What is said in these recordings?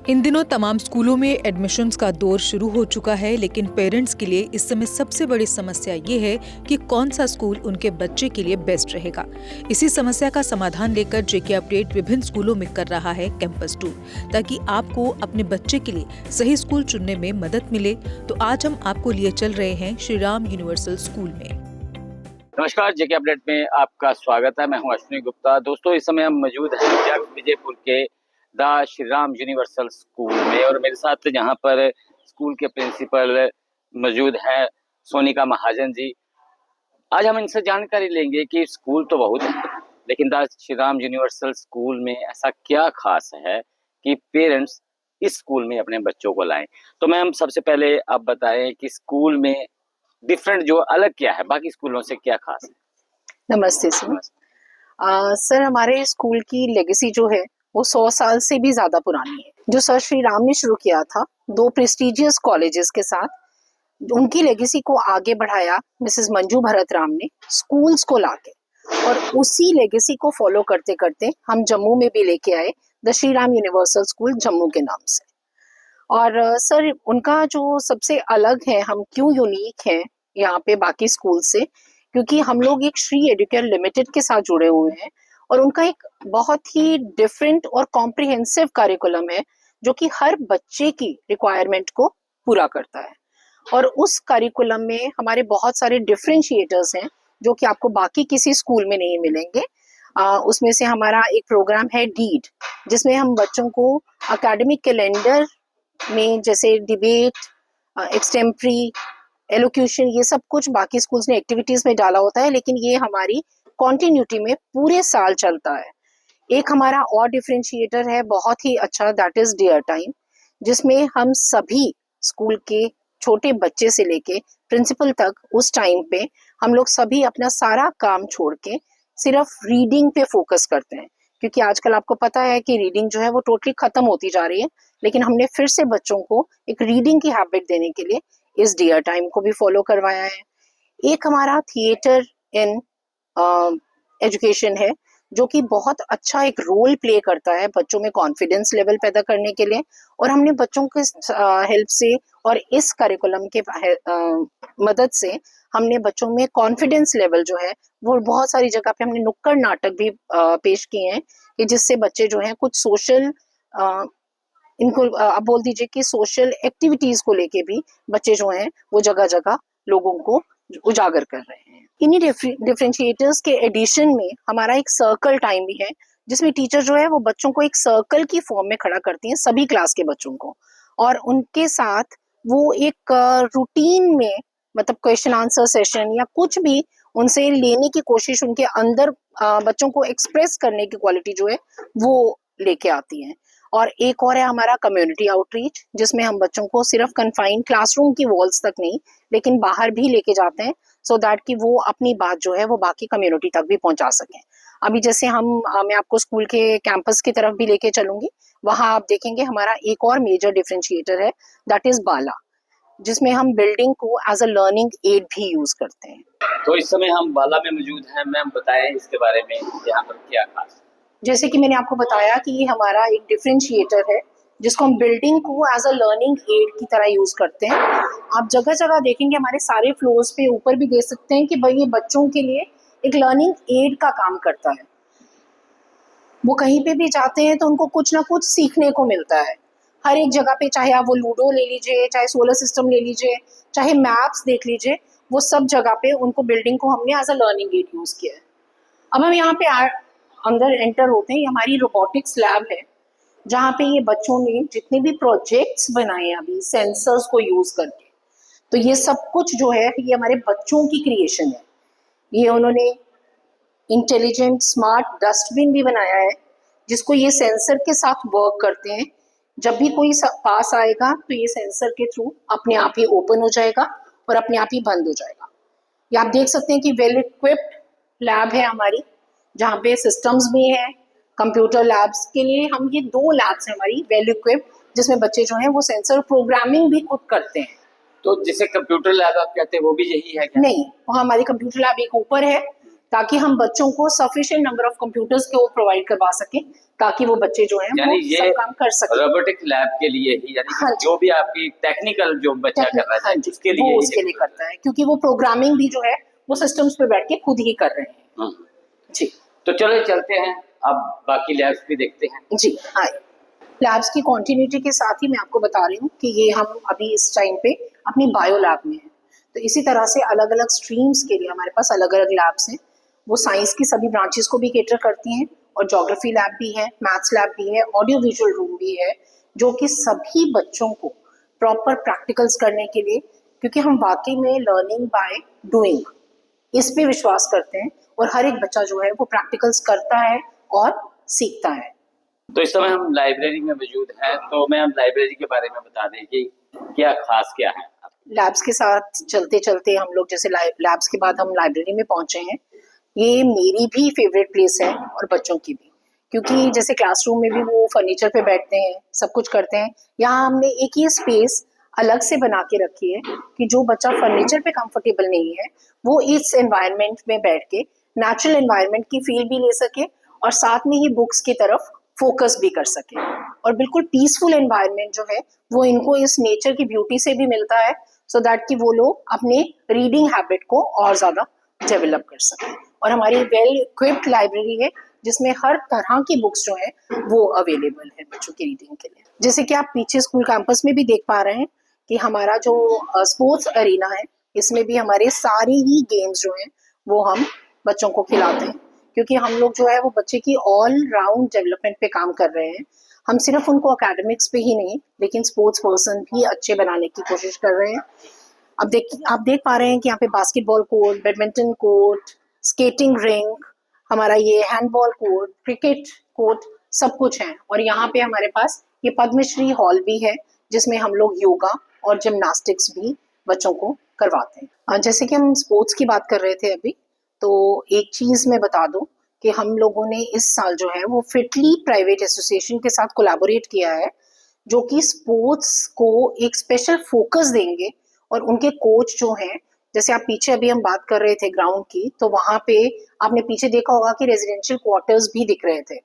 इन दिनों तमाम स्कूलों में एडमिशन्स का दौर शुरू हो चुका है, लेकिन पेरेंट्स के लिए इस समय सबसे बड़ी समस्या ये है कि कौन सा स्कूल उनके बच्चे के लिए बेस्ट रहेगा। इसी समस्या का समाधान लेकर जेके अपडेट विभिन्न स्कूलों में कर रहा है कैंपस टूर, ताकि आपको अपने बच्चे के लिए सही स्कूल चुनने में मदद मिले। तो आज हम आपको लिए चल रहे हैं श्री राम यूनिवर्सल स्कूल में। नमस्कार, जेके अपडेट में आपका स्वागत है। मैं हूं अश्विनी गुप्ता। दोस्तों, इस समय हम मौजूद हैं जग विजयपुर के the Shri Ram universal school में और मेरे साथ यहाँ पर स्कूल के प्रिंसिपल मौजूद हैं सोनिका महाजन जी। आज हम इनसे जानकारी लेंगे कि स्कूल तो बहुत है, लेकिन the Shri Ram universal school में ऐसा क्या खास है कि पेरेंट्स इस स्कूल में अपने बच्चों को लाएं। तो मैम, सबसे पहले आप बताएं कि स्कूल में डिफरेंट जो अलग क्या है, बाकी स्कूलों से क्या खास है। नमस्ते सर। सर, हमारे स्कूल की लेगेसी जो है वो 100 साल से भी ज्यादा पुरानी है। जो सर श्री राम ने शुरू किया था 2 प्रेस्टिजियस कॉलेजेस के साथ, उनकी लेगेसी को आगे बढ़ाया मिसेस मंजू भरत राम ने स्कूल्स को लाके, और उसी लेगेसी को फॉलो करते करते हम जम्मू में भी लेके आए the Shri Ram universal school Jammu के नाम से। और सर, उनका जो सबसे अलग है, हम क्यों यूनिक हैं यहाँ पे बाकी स्कूल से, क्योंकि हम लोग एक श्री एडुकेयर लिमिटेड के साथ जुड़े हुए हैं और उनका एक बहुत ही डिफरेंट और कॉम्प्रिहेंसिव करिकुलम है जो कि हर बच्चे की रिक्वायरमेंट को पूरा करता है। और उस करिकुलम में हमारे बहुत सारे डिफरेंशिएटर्स हैं जो कि आपको बाकी किसी स्कूल में नहीं मिलेंगे। उसमें से हमारा एक प्रोग्राम है डीड, जिसमें हम बच्चों को एकेडमिक कैलेंडर में जैसे डिबेट, एक्सटेम्परी, एलोक्यूशन, ये सब कुछ बाकी स्कूल्स ने एक्टिविटीज में डाला होता है, लेकिन ये हमारी कॉन्टिन्यूटी में पूरे साल चलता है। एक हमारा और डिफरेंशिएटर है बहुत ही अच्छा, दैट इज डियर टाइम, जिसमें हम सभी स्कूल के छोटे बच्चे से लेके प्रिंसिपल तक उस टाइम पे हम लोग सभी अपना सारा काम छोड़ के सिर्फ रीडिंग पे फोकस करते हैं, क्योंकि आजकल आपको पता है कि रीडिंग जो है वो टोटली खत्म होती जा रही है। लेकिन हमने फिर से बच्चों को एक रीडिंग की हैबिट देने के लिए इस डियर टाइम को भी फॉलो करवाया है। एक हमारा थिएटर इन एजुकेशन है जो कि बहुत अच्छा एक रोल प्ले करता है बच्चों में कॉन्फिडेंस लेवल पैदा करने के लिए, और हमने बच्चों के हेल्प से और इस करिकुलम के मदद से हमने बच्चों में कॉन्फिडेंस लेवल जो है वो बहुत सारी जगह पे हमने नुक्कड़ नाटक भी पेश किए हैं कि जिससे बच्चे जो हैं कुछ सोशल, इनको आप बोल दीजिए कि सोशल एक्टिविटीज को लेके भी बच्चे जो हैं वो जगह जगह लोगों को उजागर कर रहे हैं। इन्हीं डिफरेंशिएटर्स के एडिशन में हमारा एक सर्कल टाइम भी है, जिसमें टीचर जो है वो बच्चों को एक सर्कल की फॉर्म में खड़ा करती हैं, सभी क्लास के बच्चों को, और उनके साथ वो एक रूटीन में, मतलब क्वेश्चन आंसर सेशन या कुछ भी उनसे लेने की कोशिश, उनके अंदर बच्चों को एक्सप्रेस करने की क्वालिटी जो है वो लेके आती है। और एक और है हमारा कम्युनिटी आउटरीच, जिसमें हम बच्चों को सिर्फ कन्फाइंड क्लासरूम की वॉल्स तक नहीं, लेकिन बाहर भी लेके जाते हैं, सो दैट कि वो अपनी बात जो है वो बाकी कम्युनिटी तक भी पहुंचा सकें। अभी जैसे मैं आपको स्कूल के कैंपस की तरफ भी लेके चलूंगी, वहां आप देखेंगे हमारा एक और मेजर डिफरेंशिएटर है, दैट इज बाला, जिसमें हम बिल्डिंग को एज अ लर्निंग एड भी यूज करते हैं। तो इस समय हम बाला में मौजूद हैं। मैम, बताएं इसके बारे में, यहाँ पर क्या खास है। जैसे कि मैंने आपको बताया कि ये हमारा एक डिफरेंशिएटर है जिसको हम बिल्डिंग को एज अ लर्निंग एड की तरह यूज करते हैं। आप जगह जगह देखेंगे हमारे सारे फ्लोर्स पे, ऊपर भी देख सकते हैं कि भाई ये बच्चों के लिए एक लर्निंग एड का काम करता है। वो कहीं पे भी जाते हैं तो उनको कुछ ना कुछ सीखने को मिलता है हर एक जगह पे, चाहे आप वो लूडो ले लीजिए, चाहे सोलर सिस्टम ले लीजिए, चाहे मैप्स देख लीजिए, वो सब जगह पे उनको बिल्डिंग को हमने as a learning aid use किया है। अब हम यहाँ पे अंदर एंटर होते हैं, ये हमारी रोबोटिक्स लैब है, जहाँ पे ये बच्चों ने जितने भी प्रोजेक्ट्स बनाए अभी सेंसर्स को यूज करके, तो ये सब कुछ जो है ये हमारे बच्चों की क्रिएशन है। ये उन्होंने इंटेलिजेंट स्मार्ट डस्टबिन भी बनाया है, जिसको ये सेंसर के साथ वर्क करते हैं। जब भी कोई पास आएगा तो ये सेंसर के थ्रू अपने आप ही ओपन हो जाएगा और अपने आप ही बंद हो जाएगा। ये आप देख सकते हैं कि वेल इक्विप्ड लैब है हमारी, जहाँ पे सिस्टम्स भी हैं। कंप्यूटर लैब्स के लिए हम ये 2 लैब्स हैं हमारी वेल इक्विप्ड, जिसमें बच्चे जो हैं वो सेंसर प्रोग्रामिंग भी खुद करते हैं। तो जिसे कंप्यूटर लैब आप कहते हैं वो भी यही है क्या? नहीं, वहाँ हमारी कंप्यूटर लैब एक ऊपर है, ताकि हम बच्चों को सफिशिएंट नंबर ऑफ कंप्यूटर्स को प्रोवाइड करवा सकें, ताकि वो बच्चे जो हैं यानी वो ये सब काम कर सकें। रोबोटिक लैब के लिए ही, यानी हाँ कि जो भी आपकी टेक्निकल जो बच्चा कर रहा है हाँ जी, उसके लिए वो ही उसके लिए करता है, क्योंकि वो प्रोग्रामिंग भी जो है वो सिस्टम्स पे बैठ के खुद ही कर रहे हैं। जी तो चलो चलते हैं, अब बाकी लैब्स भी देखते हैं। जी हाँ, लैब्स की कॉन्टिन्यूटी के साथ ही मैं आपको बता रही हूँ कि ये हम अभी इस टाइम पे अपनी बायो लैब में हैं। तो इसी तरह से अलग अलग स्ट्रीम्स के लिए हमारे पास अलग अलग लैब्स हैं। वो साइंस की सभी ब्रांचेस को भी केटर करती हैं, और ज्योग्राफी लैब भी है, मैथ्स लैब भी है, ऑडियो विजुअल रूम भी है, जो कि सभी बच्चों को प्रॉपर प्रैक्टिकल्स करने के लिए, क्योंकि हम वाकई में लर्निंग बाय डूइंग इस पे विश्वास करते हैं, और हर एक बच्चा जो है वो प्रैक्टिकल्स करता है और सीखता है। तो इस समय हम लाइब्रेरी में मौजूद हैं, तो मैं हम लाइब्रेरी के बारे में बता दें कि क्या खास क्या है। लैब्स के साथ चलते चलते हम लोग जैसे लैब्स के बाद हम लाइब्रेरी में पहुंचे हैं। ये मेरी भी फेवरेट प्लेस है और बच्चों की भी, क्योंकि जैसे क्लासरूम में भी वो फर्नीचर पे बैठते हैं, सब कुछ करते हैं। यहाँ हमने एक ही स्पेस अलग से बना के रखी है कि जो बच्चा फर्नीचर पे कंफर्टेबल नहीं है वो इस एनवायरनमेंट में बैठ के नेचुरल एनवायरनमेंट की फील भी ले सके, और साथ में ही बुक्स की तरफ फोकस भी कर सके। और बिल्कुल पीसफुल एनवायरनमेंट जो है वो इनको इस नेचर की ब्यूटी से भी मिलता है, सो दैट कि वो लोग अपने रीडिंग हैबिट को और ज़्यादा डेवलप कर सकें। और हमारी वेल इक्विप्ड लाइब्रेरी है जिसमें हर तरह की बुक्स जो है वो अवेलेबल है बच्चों की रीडिंग के लिए। जैसे कि आप पीछे स्कूल कैंपस में भी देख पा रहे हैं कि हमारा जो स्पोर्ट्स अरीना है, इसमें भी हमारे सारे ही गेम्स जो हैं वो हम बच्चों को खिलाते हैं, क्योंकि हम लोग जो है वो बच्चे की ऑल राउंड डेवलपमेंट पे काम कर रहे हैं। हम सिर्फ उनको एकेडमिक्स पे ही नहीं, लेकिन स्पोर्ट्स पर्सन भी अच्छे बनाने की कोशिश कर रहे हैं। अब आप देख पा रहे हैं कि यहाँ पे basketball court, badminton court, skating rink, हमारा ये हैंडबॉल कोर्ट, क्रिकेट कोर्ट, सब कुछ है। और यहाँ पे हमारे पास ये पद्मश्री हॉल भी है, जिसमें हम लोग योगा और जिम्नास्टिक्स भी बच्चों को करवाते हैं। जैसे कि हम स्पोर्ट्स की बात कर रहे थे अभी, तो एक चीज मैं बता दूं कि हम लोगों ने इस साल जो है वो फिटली प्राइवेट एसोसिएशन के साथ कोलैबोरेट किया है, जो कि स्पोर्ट्स को एक स्पेशल फोकस देंगे। और उनके कोच जो हैं, जैसे आप पीछे अभी हम बात कर रहे थे ग्राउंड की, तो वहां पे आपने पीछे देखा होगा कि रेजिडेंशियल क्वार्टर्स भी दिख रहे थे।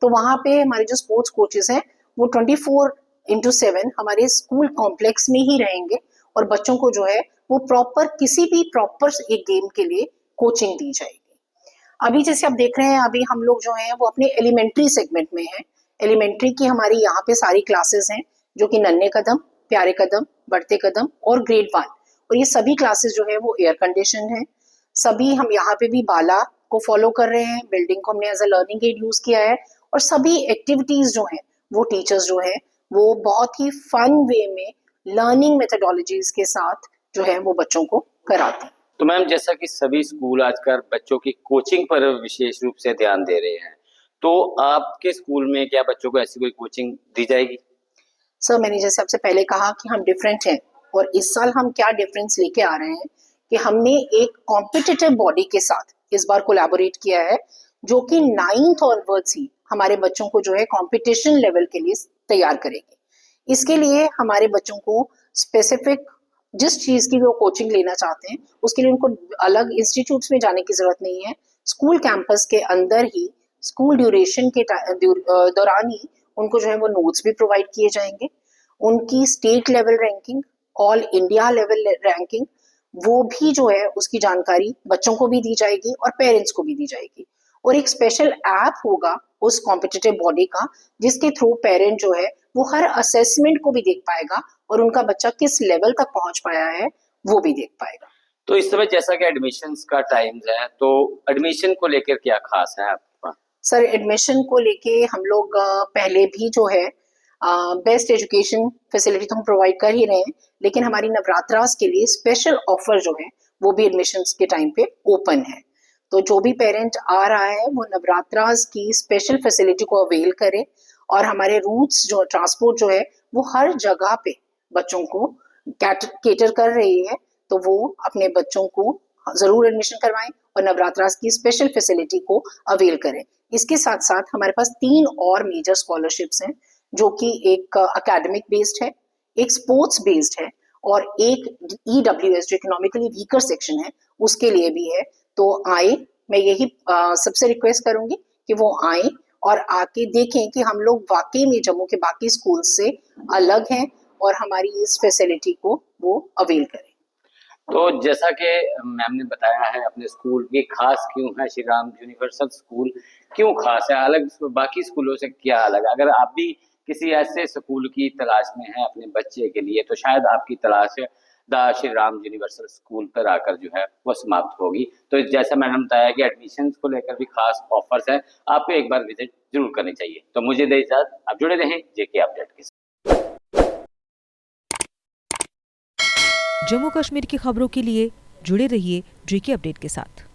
तो वहां पे हमारे जो स्पोर्ट्स कोचेस हैं वो 24/7 हमारे स्कूल कॉम्प्लेक्स में ही रहेंगे, और बच्चों को जो है वो प्रॉपर किसी भी प्रॉपर एक गेम के लिए कोचिंग दी जाएगी। अभी जैसे आप देख रहे हैं, अभी हम लोग जो हैं वो अपने एलिमेंट्री सेगमेंट में हैं। एलिमेंट्री की हमारी यहाँ पे सारी क्लासेस हैं, जो कि नन्हे कदम, प्यारे कदम, बढ़ते कदम और ग्रेड 1। और ये सभी क्लासेस जो है वो एयर कंडीशन है। सभी हम यहाँ पे भी बाला को फॉलो कर रहे हैं, बिल्डिंग को हमने as a learning aid use किया है। और सभी एक्टिविटीज जो हैं वो टीचर्स जो है वो बहुत ही फन वे में लर्निंग मेथोडोलॉजीज के साथ जो है वो बच्चों को कराते हैं। तो मैम, जैसा कि सभी स्कूल आजकल बच्चों की कोचिंग पर विशेष रूप से ध्यान दे रहे हैं, तो आपके स्कूल में क्या बच्चों को ऐसी कोई कोचिंग दी जाएगी? सर, मैंने जैसे आपसे पहले कहा कि हम डिफरेंट हैं, और इस साल हम क्या डिफरेंस लेके आ रहे हैं कि हमने एक कॉम्पिटिटिव बॉडी के साथ इस बार कोलैबोरेट किया है, जो कि 9th ऑनवर्ड्स ही हमारे बच्चों को जो है कंपटीशन लेवल के लिए तैयार करेगी। इसके लिए हमारे बच्चों को स्पेसिफिक जिस चीज की वो कोचिंग लेना चाहते हैं, उसके लिए उनको अलग इंस्टीट्यूट्स में जाने की जरूरत नहीं है। स्कूल कैंपस के अंदर ही स्कूल ड्यूरेशन के दौरान ही उनको जो है वो नोट्स भी प्रोवाइड किए जाएंगे। उनकी state level ranking, all India level ranking, वो भी जो है उसकी जानकारी बच्चों को भी दी जाएगी और पेरेंट्स को भी दी जाएगी। और एक स्पेशल ऐप होगा उस कॉम्पिटिटिव बॉडी का, जिसके थ्रू पेरेंट जो है वो हर असेसमेंट को भी देख पाएगा और उनका बच्चा किस लेवल तक पहुंच पाया है वो भी देख पाएगा। तो इस समय जैसा कि एडमिशन्स का टाइम है, तो एडमिशन को लेकर क्या खास है आपका? सर, एडमिशन को लेके हम लोग पहले भी जो है बेस्ट एजुकेशन फैसिलिटी तो हम प्रोवाइड कर ही रहे हैं, लेकिन हमारी नवरात्रास के लिए स्पेशल ऑफर जो है वो भी एडमिशन्स के टाइम पे ओपन है। तो जो भी पेरेंट आ रहा है वो नवरात्रास की स्पेशल फैसिलिटी को अवेल करे, और हमारे रूट्स जो ट्रांसपोर्ट जो है वो हर जगह पे बच्चों को केटर कर रही है। तो वो अपने बच्चों को जरूर एडमिशन करवाएं और नवरात्रास की स्पेशल फैसिलिटी को अवेल करें। इसके साथ साथ हमारे पास 3 और मेजर स्कॉलरशिप्स हैं, जो कि एक एकेडमिक बेस्ड है, एक स्पोर्ट्स बेस्ड है, और एक EWS जो इकोनॉमिकली वीकर सेक्शन है उसके लिए भी है। तो आए, मैं यही सबसे रिक्वेस्ट करूंगी कि वो आए और आके देखें कि हम लोग वाकई में जम्मू के बाकी स्कूल से अलग हैं और हमारी इस फैसिलिटी को वो अवेल करें। तो जैसा कि मैम ने बताया है, अपने स्कूल की खास क्यों है, श्री राम यूनिवर्सल स्कूल क्यों खास है, अलग बाकी स्कूलों से क्या अलग है। अगर आप भी किसी ऐसे स्कूल की तलाश में हैं अपने बच्चे के लिए, तो शायद आपकी तलाश the Shri Ram universal school पर आकर जो है वो समाप्त होगी। तो जैसा मैंने बताया कि एडमिशन को लेकर भी खास ऑफर्स है, आपको एक बार विजिट जरूर करनी चाहिए। तो मुझे दे इजाजत, आप जुड़े रहें जेके अपडेट के साथ। जम्मू कश्मीर की खबरों के लिए जुड़े रहिए जेके अपडेट के साथ।